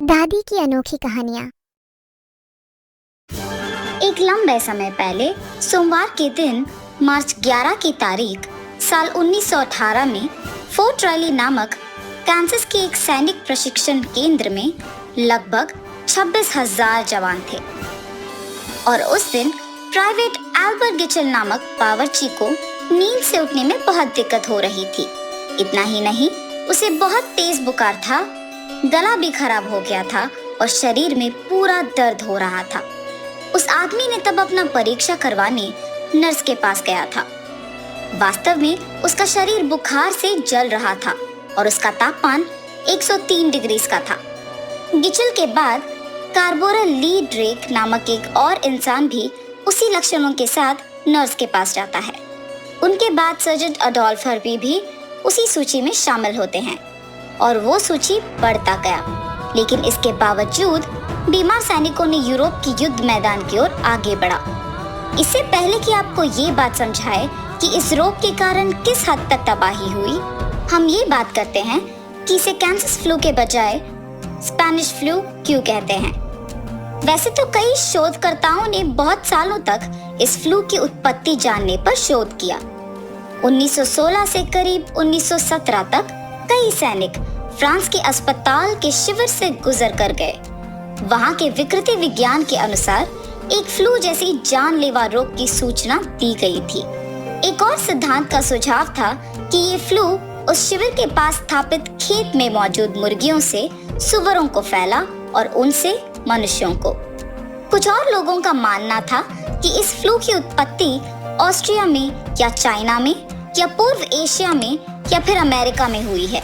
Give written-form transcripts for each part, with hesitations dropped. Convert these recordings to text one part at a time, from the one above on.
दादी की अनोखी कहानियां। एक लंबे समय पहले सोमवार के दिन मार्च 11 की तारीख साल 1918 में फोर्ट रायली नामक कांसास के एक सैनिक प्रशिक्षण केंद्र में लगभग 26,000 जवान थे और उस दिन प्राइवेट एल्बर्ट गिचल नामक बावर्ची को नींद से उठने में बहुत दिक्कत हो रही थी। इतना ही नहीं, उसे बहुत तेज बुखार था, गला भी खराब हो गया था और शरीर में पूरा दर्द हो रहा था। उस आदमी ने तब अपना परीक्षा करवाने नर्स के पास गया था। वास्तव में उसका शरीर बुखार से जल रहा था और उसका तापमान 103 डिग्री का था। गिचल के बाद कार्बोरल ली ड्रेक नामक एक और इंसान भी उसी लक्षणों के साथ नर्स के पास जाता है। उनके बाद सर्जेंट अडोल्फ हर्बी भी उसी सूची में शामिल होते हैं और वो सूची बढ़ता गया। लेकिन इसके बावजूद बीमार सैनिकों ने यूरोप की युद्ध मैदान की ओर आगे बढ़ा। इससे पहले कि आपको ये बात समझाए कि इस रोग के कारण किस हद तक तबाही हुई, हम ये बात करते हैं कि इसे कांसास फ्लू के बजाय स्पेनिश फ्लू क्यों कहते हैं। वैसे तो कई शोधकर्ताओं ने बहुत सालों तक इस फ्लू की उत्पत्ति जानने पर शोध किया। 1916 से करीब 1917 तक कई सैनिक फ्रांस के अस्पताल के शिविर से गुजर कर गए। वहां के विकृति विज्ञान के अनुसार एक फ्लू जैसी जानलेवा रोग की सूचना दी गई थी। एक और सिद्धांत का सुझाव था कि ये फ्लू उस शिविर के पास स्थापित खेत में मौजूद मुर्गियों से सुअरों को फैला और उनसे मनुष्यों को। कुछ और लोगों का मानना था कि इस फ्लू की उत्पत्ति ऑस्ट्रिया में या चाइना में या पूर्व एशिया में या फिर अमेरिका में हुई है।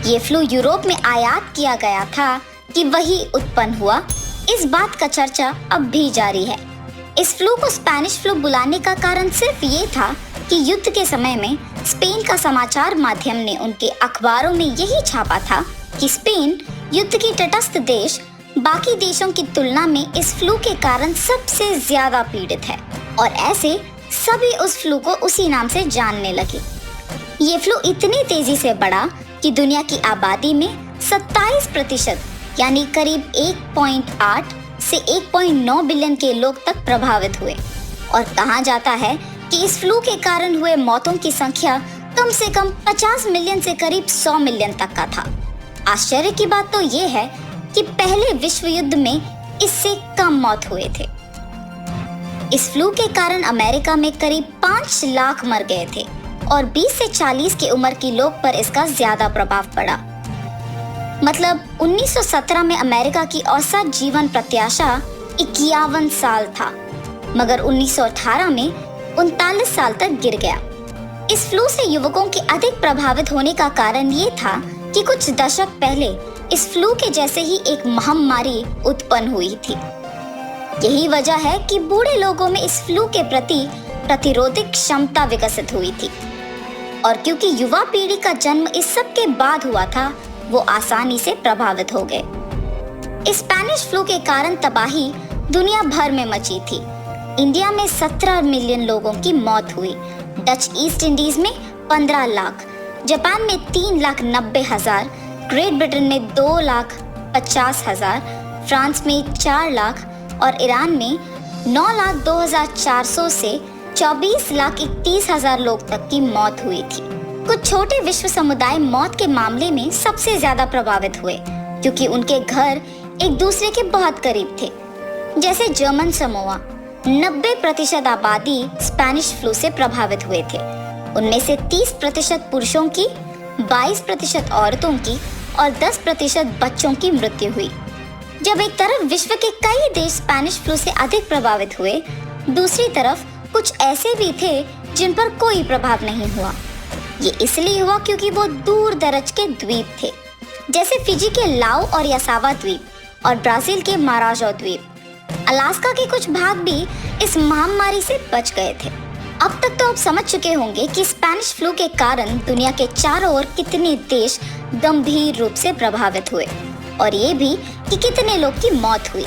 ये फ्लू यूरोप में आयात किया गया था कि वही उत्पन्न हुआ। इस बात का चर्चा अब भी जारी है। इस फ्लू को स्पेनिश फ्लू बुलाने का कारण सिर्फ ये था कि युद्ध के समय में स्पेन का समाचार माध्यम ने उनके अखबारों में यही छापा था कि स्पेन युद्ध की तटस्थ देश बाकी देशों की तुलना में इस फ्लू के कारण सबसे ज्यादा पीड़ित है और ऐसे सभी उस फ्लू को उसी नाम से जानने लगे। ये फ्लू इतनी तेजी से बढ़ा कि दुनिया की आबादी में 27% यानी करीब 1.8 से 1.9 बिलियन के लोग तक प्रभावित हुए। और कहा जाता है कि इस फ्लू के कारण हुए मौतों की संख्या कम से कम 50 मिलियन से करीब 100 मिलियन तक का था। आश्चर्य की बात तो ये है कि पहले विश्व युद्ध में इससे कम मौत हुए थे। इस फ्लू के कारण अमेरिका में करीब 5 लाख मर गए थे और 20 से 40 की उम्र के लोग पर इसका ज्यादा प्रभाव पड़ा। मतलब 1917 में अमेरिका की औसत जीवन प्रत्याशा 51 साल था, मगर 1918 में 39 साल तक गिर गया। इस फ्लू से युवकों के अधिक प्रभावित होने का कारण ये था कि कुछ दशक पहले इस फ्लू के जैसे ही एक महामारी उत्पन्न हुई थी। यही वजह है कि बूढ़े लोगों में इस फ्लू के प्रति प्रतिरोधक क्षमता विकसित हुई थी और क्योंकि युवा पीढ़ी का जन्म इस सब के बाद हुआ था, वो आसानी से प्रभावित हो गए। इस स्पेनिश फ्लू के कारण तबाही दुनिया भर में मची थी। इंडिया में 17 मिलियन लोगों की मौत हुई, डच ईस्ट इंडीज में 15 लाख, जापान में 3,90,000, ग्रेट ब्रिटेन में 2,50,000, फ्रांस में 4 लाख और ईरान में 9,02,400 से 24,31,000 लोग तक की मौत हुई थी। कुछ छोटे विश्व समुदाय मौत के मामले में सबसे ज्यादा प्रभावित हुए क्योंकि उनके घर एक दूसरे के बहुत करीब थे। जैसे जर्मन समोआ, 90% आबादी स्पेनिश फ्लू से प्रभावित हुए थे। उनमें से 30% पुरुषों की, 22% औरतों की और 10% बच्चों की मृत्यु हुई। जब एक तरफ विश्व के कई देश स्पेनिश फ्लू से अधिक प्रभावित हुए, दूसरी तरफ कुछ ऐसे भी थे जिन पर कोई प्रभाव नहीं हुआ। ये इसलिए हुआ क्योंकि वो दूर दराज के द्वीप थे, जैसे फिजी के लाओ और यासावा द्वीप और ब्राजील के माराजो द्वीप। अलास्का के कुछ भाग भी इस महामारी से बच गए थे। अब तक तो आप समझ चुके होंगे कि स्पेनिश फ्लू के कारण दुनिया के चारों ओर कितने देश गंभीर रूप से प्रभावित हुए और ये भी कि कितने लोग की मौत हुई।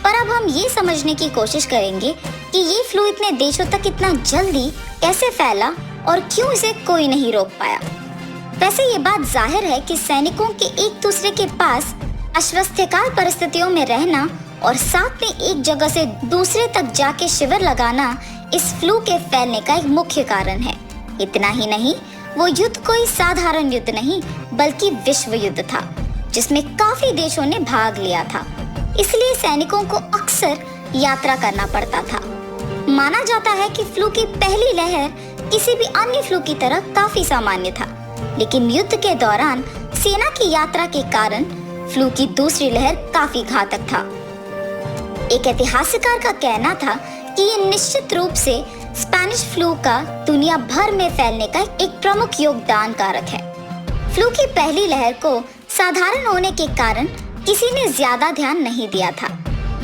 पर अब हम ये समझने की कोशिश करेंगे कि ये फ्लू इतने देशों तक इतना जल्दी कैसे फैला और क्यों इसे कोई नहीं रोक पाया। वैसे ये बात जाहिर है कि सैनिकों के एक दूसरे के पास अस्वस्थकर परिस्थितियों में रहना और साथ में एक जगह से दूसरे तक जाके शिविर लगाना इस फ्लू के फैलने का एक मुख्य कारण है। इतना ही नहीं, वो युद्ध कोई साधारण युद्ध नहीं बल्कि विश्व युद्ध था जिसमें काफी देशों ने भाग लिया था। इसलिए सैनिकों को अक्सर यात्रा करना पड़ता था। माना जाता है कि फ्लू की पहली लहर किसी भी अन्य फ्लू की तरह काफी सामान्य था, लेकिन युद्ध के दौरान सेना की यात्रा के कारण फ्लू की दूसरी लहर काफी घातक था। एक ऐतिहासिककार का कहना था कि ये निश्चित रूप से स्पेनिश फ्लू का दुनिया भर में फैलने का एक प्रमुख योगदान कारक है। फ्लू की पहली लहर को साधारण होने के कारण किसी ने ज्यादा ध्यान नहीं दिया था,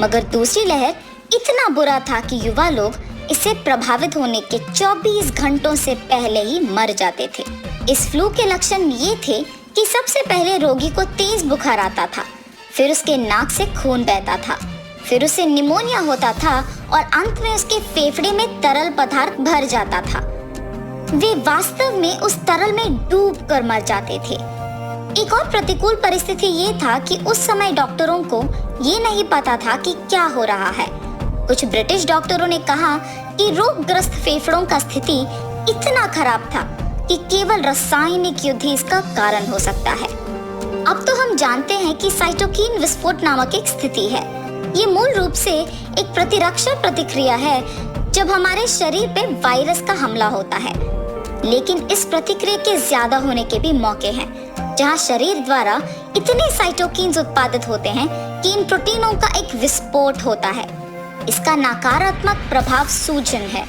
मगर दूसरी लहर इतना बुरा था कि युवा लोग इससे प्रभावित होने के 24 घंटों से पहले ही मर जाते थे। इस फ्लू के लक्षण ये थे कि सबसे पहले रोगी को तेज बुखार आता था, फिर उसके नाक से खून बहता था, फिर उसे निमोनिया होता था और अंत में उसके फेफड़े में तरल पदार्थ भर जाता था। वे वास्तव में उस तरल में डूब कर मर जाते थे। एक और प्रतिकूल परिस्थिति ये था कि उस समय डॉक्टरों को ये नहीं पता था कि क्या हो रहा है। कुछ ब्रिटिश डॉक्टरों ने कहा कि रोगग्रस्त फेफड़ों का स्थिति इतना खराब था कि केवल रासायनिक युद्ध ही इसका कारण हो सकता है। अब तो हम जानते हैं कि साइटोकिन विस्फोट नामक एक स्थिति है। ये मूल रूप से एक प्रतिरक्षा प्रतिक्रिया है जब हमारे शरीर पे वायरस का हमला होता है, लेकिन इस प्रतिक्रिया के ज्यादा होने के भी मौके हैं जहां शरीर द्वारा इतने साइटोकिन्स उत्पादित होते हैं कि इन प्रोटीनों का एक विस्फोट होता है। इसका नकारात्मक प्रभाव सूजन है,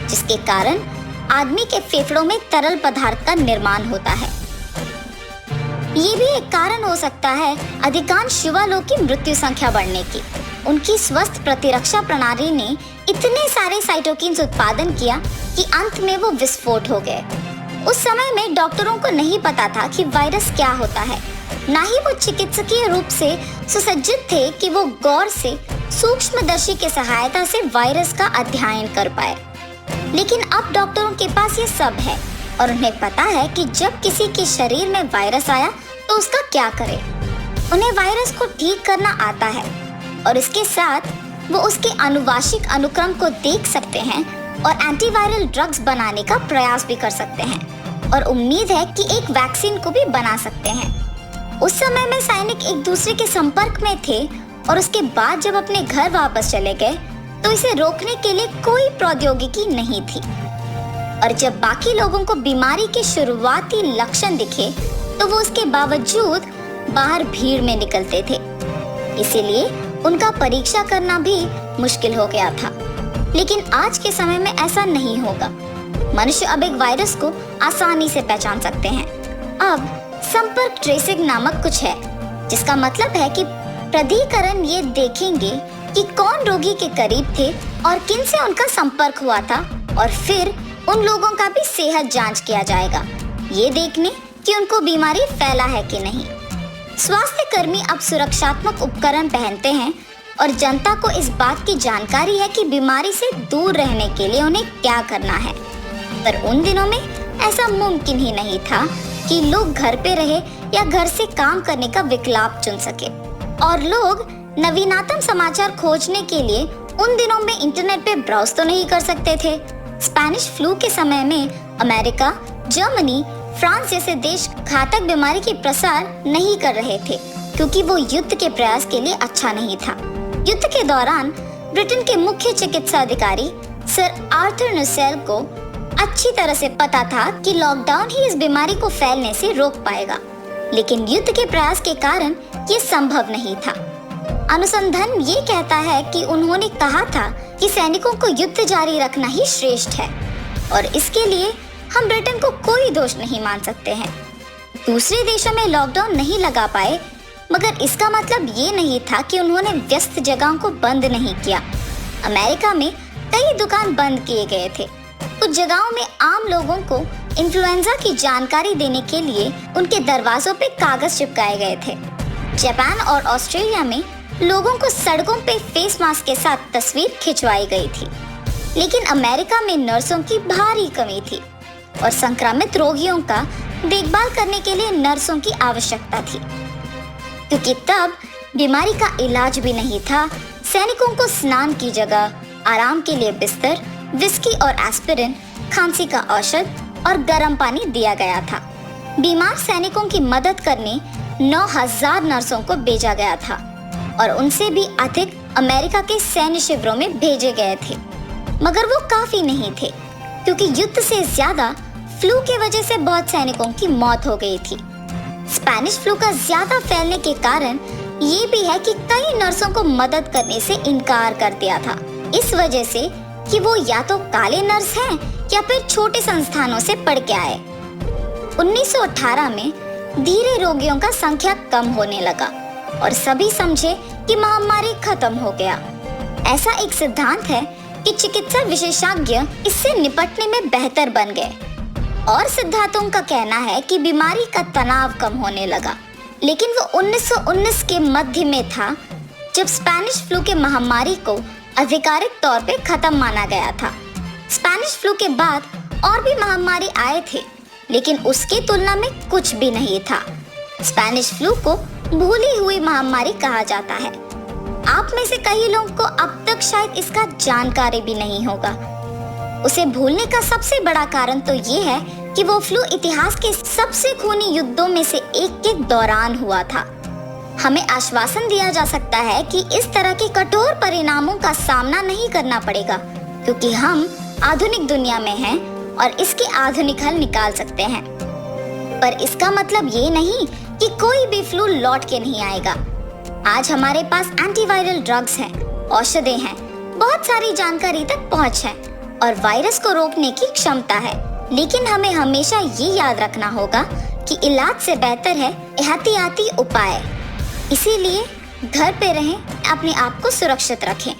जिसके कारण आदमी के फेफड़ों में तरल पदार्थ का निर्माण होता है। ये भी एक कारण हो सकता है अधिकांश युवा लोग की मृत्यु संख्या बढ़ने की। उनकी स्वस्थ प्रतिरक्षा प्रणाली ने इतने सारे साइटोकिन्स उत्पादन किया कि अंत में वो विस्फोट हो गए। उस समय में डॉक्टरों को नहीं पता था कि वायरस क्या होता है, ना ही वो चिकित्सकीय रूप से सुसज्जित थे कि वो गौर से सूक्ष्मदर्शी की सहायता से वायरस का अध्ययन कर पाए। लेकिन अब डॉक्टरों के पास ये सब है और उन्हें पता है कि जब किसी के शरीर में वायरस आया तो उसका क्या करें। उन्हें वायरस को ठीक करना आता है और इसके साथ वो उसके आनुवांशिक अनुक्रम को देख सकते हैं और एंटीवायरल ड्रग्स बनाने का प्रयास भी कर सकते हैं और उम्मीद है कि एक वैक्सीन को भी बना सकते हैं। उस समय में सैनिक एक दूसरे के संपर्क में थे और उसके बाद जब अपने घर वापस चले गए तो इसे रोकने के लिए कोई प्रौद्योगिकी नहीं थी। और जब बाकी लोगों को बीमारी के शुरुआती लक्षण दिखे तो वो उसके बावजूद बाहर भीड़ में निकलते थे। इसीलिए उनका परीक्षा करना भी मुश्किल हो गया था। लेकिन आज के समय में ऐसा नहीं होगा। मनुष्य अब एक वायरस को आसानी से पहचान सकते हैं। अब संपर्क ट्रेसिंग नामक कुछ है, जिसका मतलब है कि प्राधिकरण ये देखेंगे कि कौन रोगी के करीब थे और किन से उनका संपर्क हुआ था, और फिर उन लोगों का भी सेहत जांच किया जाएगा, ये देखने कि उनको बीमारी फैला है कि नहीं। स्वास्थ्य कर्मी अब सुरक्षात्मक उपकरण पहनते हैं और जनता को इस बात की जानकारी है कि बीमारी से दूर रहने के लिए उन्हें क्या करना है। पर उन दिनों में ऐसा मुमकिन ही नहीं था कि लोग घर पे रहे या घर से काम करने का विकल्प चुन सके। और लोग नवीनतम समाचार खोजने के लिए उन दिनों में इंटरनेट पे ब्राउज तो नहीं कर सकते थे। स्पेनिश फ्लू के समय में अमेरिका, जर्मनी, फ्रांस जैसे देश घातक बीमारी की प्रसार नहीं कर रहे थे क्योंकि वो युद्ध के प्रयास के लिए अच्छा नहीं था। युद्ध के दौरान ब्रिटेन के मुख्य चिकित्सा अधिकारी सर आर्थर नसेल को अच्छी तरह से पता था कि लॉकडाउन ही इस बीमारी को फैलने से रोक पाएगा, लेकिन युद्ध के प्रयास के कारण ये संभव नहीं था। अनुसंधान ये कहता है कि उन्होंने कहा था कि सैनिकों को युद्ध जारी रखना ही श्रेष्ठ है और इसके लिए हम ब्रिटेन को कोई दोष नहीं मान सकते हैं। दूसरे देशों में लॉकडाउन नहीं लगा पाए, मगर इसका मतलब ये नहीं था कि उन्होंने व्यस्त जगहों को बंद नहीं किया। अमेरिका में कई दुकान बंद किए गए थे। कुछ जगहों में आम लोगों को इन्फ्लुएंजा की जानकारी देने के लिए उनके दरवाजों पे कागज चिपकाए गए थे। जापान और ऑस्ट्रेलिया में लोगों को सड़कों पे फेस मास्क के साथ तस्वीर खिंचवाई गई थी। लेकिन अमेरिका में नर्सों की भारी कमी थी और संक्रमित रोगियों का देखभाल करने के लिए नर्सों की आवश्यकता थी, क्योंकि तब बीमारी का इलाज भी नहीं था, सैनिकों को स्नान की जगह, आराम के लिए बिस्तर, विस्की और एस्पिरिन, खांसी का औषध और गर्म पानी दिया गया था। बीमार सैनिकों की मदद करने 9,000 नर्सों को भेजा गया था और उनसे भी अधिक अमेरिका के सैन्य शिविरों में भेजे गए थे। मगर वो काफी नहीं थे, क्योंकि युद्ध से ज्यादा फ्लू के वजह से बहुत सैनिकों की मौत हो गई थी। स्पेनिश फ्लू का ज्यादा फैलने के कारण ये भी है कि कई नर्सों को मदद करने से इनकार कर दिया था, इस वजह से कि वो या तो काले नर्स हैं या फिर छोटे संस्थानों से पढ़ के आए। 1918 में धीरे रोगियों का संख्या कम होने लगा और सभी समझे कि महामारी खत्म हो गया। ऐसा एक सिद्धांत है कि चिकित्सा विशेषज्ञ इससे निपटने में बेहतर बन गए और सिद्धांतों का कहना है कि बीमारी का तनाव कम होने लगा। लेकिन वो 1919 के मध्य में था जब स्पेनिश फ्लू के महामारी को आधिकारिक तौर पे खत्म माना गया था। स्पेनिश फ्लू के बाद और भी महामारी आए थे, लेकिन उसकी तुलना में कुछ भी नहीं था। स्पेनिश फ्लू को भूली हुई महामारी कहा जाता है। आप में से कई लोगों को अब तक शायद इसका जानकारी भी नहीं होगा। उसे भूलने का सबसे बड़ा कारण तो ये है कि वो फ्लू इतिहास के सबसे खूनी युद्धों में से एक के दौरान हुआ था। हमें आश्वासन दिया जा सकता है कि इस तरह के कठोर परिणामों का सामना नहीं करना पड़ेगा, क्योंकि हम आधुनिक दुनिया में हैं और इसके आधुनिक हल निकाल सकते हैं। पर इसका मतलब ये नहीं कि कोई भी फ्लू लौट के नहीं आएगा। आज हमारे पास एंटीवायरल ड्रग्स हैं, औषधें हैं, बहुत सारी जानकारी तक पहुंच है और वायरस को रोकने की क्षमता है। लेकिन हमें हमेशा ये याद रखना होगा कि इलाज से बेहतर है एहतियाती उपाय। इसीलिए घर पे रहें, अपने आप को सुरक्षित रखें।